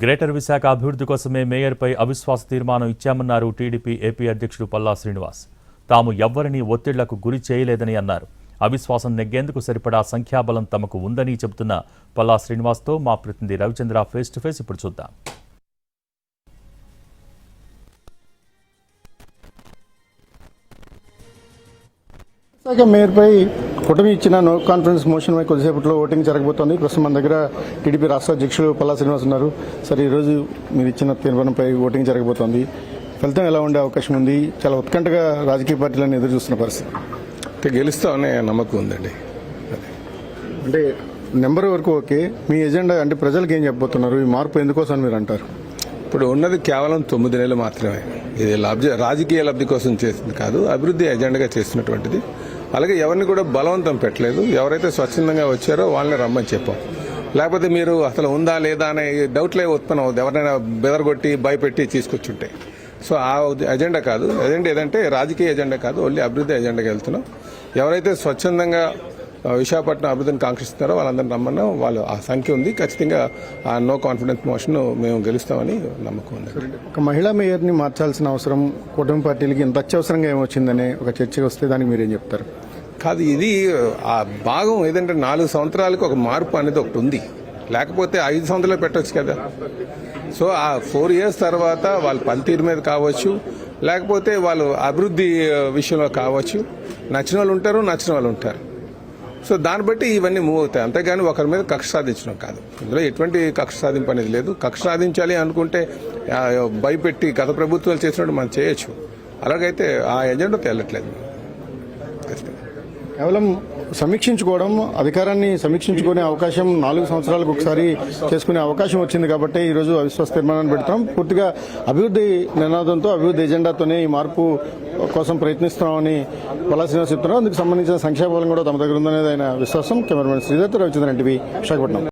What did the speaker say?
Greater Visakha అభివృద్ధి కోసమే మేయర్పై అవిశ్వాస తీర్మానం ఇచ్చామన్నారు టీడీపీ ఏపీ అధ్యక్షుడు పల్లా శ్రీనివాస్. తాము ఎవ్వరినీ ఒత్తిళ్లకు గురి చేయలేదని అన్నారు. అవిశ్వాసం నెగ్గేందుకు సరిపడా సంఖ్యాబలం తమకు ఉందని చెబుతున్న పల్లా శ్రీనివాస్తో మా ప్రతినిధి రవిచంద్ర ఫేస్ టు ఫేస్ ఇప్పుడు చూద్దాం. విశాఖ మేయర్పై కూటమి ఇచ్చిన నో కాన్ఫిడెన్స్ మోషన్పై కొద్దిసేపట్లో ఓటింగ్ జరగబోతోంది. ప్రస్తుతం మన దగ్గర టీడీపీ రాష్ట్ర అధ్యక్షులు పల్లా శ్రీనివాస్ ఉన్నారు. సార్, ఈరోజు మీరు ఇచ్చిన తీర్మానంపై ఓటింగ్ జరగబోతోంది. ఫలితం ఎలా ఉండే అవకాశం ఉంది? చాలా ఉత్కంఠగా రాజకీయ పార్టీలను ఎదురు చూస్తున్న పరిస్థితి. గెలుస్తామనే నమ్మకం ఉందండి. అంటే నెంబర్ వరకు ఓకే, మీ ఎజెండా అంటే ప్రజలకు ఏం చెప్పబోతున్నారు? ఈ మార్పు ఎందుకోసం మీరు అంటారు? ఇప్పుడు ఉన్నది కేవలం 9 నెలలు మాత్రమే. ఇది రాజకీయ లబ్ధి కోసం చేసింది కాదు, అభివృద్ధి ఎజెండాగా చేస్తున్నటువంటిది. అలాగే ఎవరిని కూడా బలవంతం పెట్టలేదు. ఎవరైతే స్వచ్ఛందంగా వచ్చారో వాళ్ళని రమ్మని చెప్పాం. లేకపోతే మీరు అసలు ఉందా లేదా అనే డౌట్లే ఉత్పన్నం అవుతుంది, ఎవరైనా బెదరగొట్టి భయపెట్టి తీసుకొచ్చుంటే. సో ఆ ఎజెండా కాదు. ఎజెండా ఏదంటే రాజకీయ ఎజెండా కాదు, ఓన్లీ అభివృద్ధి ఎజెండాకి వెళ్తున్నాం. ఎవరైతే స్వచ్ఛందంగా విశాఖపట్నం అభివృద్ధిని కాంక్షిస్తున్నారో వాళ్ళందరినీ రమ్మన్నా. వాళ్ళు ఆ సంఖ్య ఉంది. ఖచ్చితంగా ఆ నో కాన్ఫిడెన్స్ మోషన్ మేము గెలుస్తామని నమ్మకం ఉంది. ఒక మహిళా మేయర్ని మార్చాల్సిన అవసరం కూటమి పార్టీలకి ఇంత అత్యవసరంగా ఏమొచ్చిందనే ఒక చర్చకు వస్తే దానికి మీరేం చెప్తారు? కాదు, ఇది ఆ భాగం ఏదంటే 4 సంవత్సరాలకు ఒక మార్పు అనేది ఒకటి ఉంది. లేకపోతే 5 సంవత్సరాలు పెట్టవచ్చు కదా. సో ఆ 4 ఇయర్స్ తర్వాత వాళ్ళ పనితీరు మీద కావచ్చు, లేకపోతే వాళ్ళు అభివృద్ధి విషయంలో కావచ్చు. నచ్చిన వాళ్ళు ఉంటారు, నచ్చిన వాళ్ళు ఉంటారు. సో దాన్ని బట్టి ఇవన్నీ మూవ్ అవుతాయి. అంతేగాని ఒకరి మీద కక్ష సాధించడం కాదు. ఇందులో ఎటువంటి కక్ష సాధింపు అనేది లేదు. కక్ష సాధించాలి అనుకుంటే భయపెట్టి గత ప్రభుత్వాలు చేసినట్టు మనం చేయొచ్చు. అలాగైతే ఆ ఎజెండా తేలట్లేదు. కేవలం సమీక్షించుకోవడం, అధికారాన్ని సమీక్షించుకునే అవకాశం 4 సంవత్సరాలకు ఒకసారి చేసుకునే అవకాశం వచ్చింది కాబట్టి ఈరోజు అవిశ్వాస తీర్మానాన్ని పెడతాం. పూర్తిగా అభివృద్ధి నినాదంతో, అభివృద్ధి ఎజెండాతోనే ఈ మార్పు కోసం ప్రయత్నిస్తున్నామని పల్లా శ్రీనివాస్ చెప్తున్నారు. అందుకు సంబంధించిన సంఖ్యాబలం కూడా తమ దగ్గర ఉందనేది ఆయన విశ్వాసం. Cameraman Sridhar, Ravichandran, NTV, Visakhapatnam.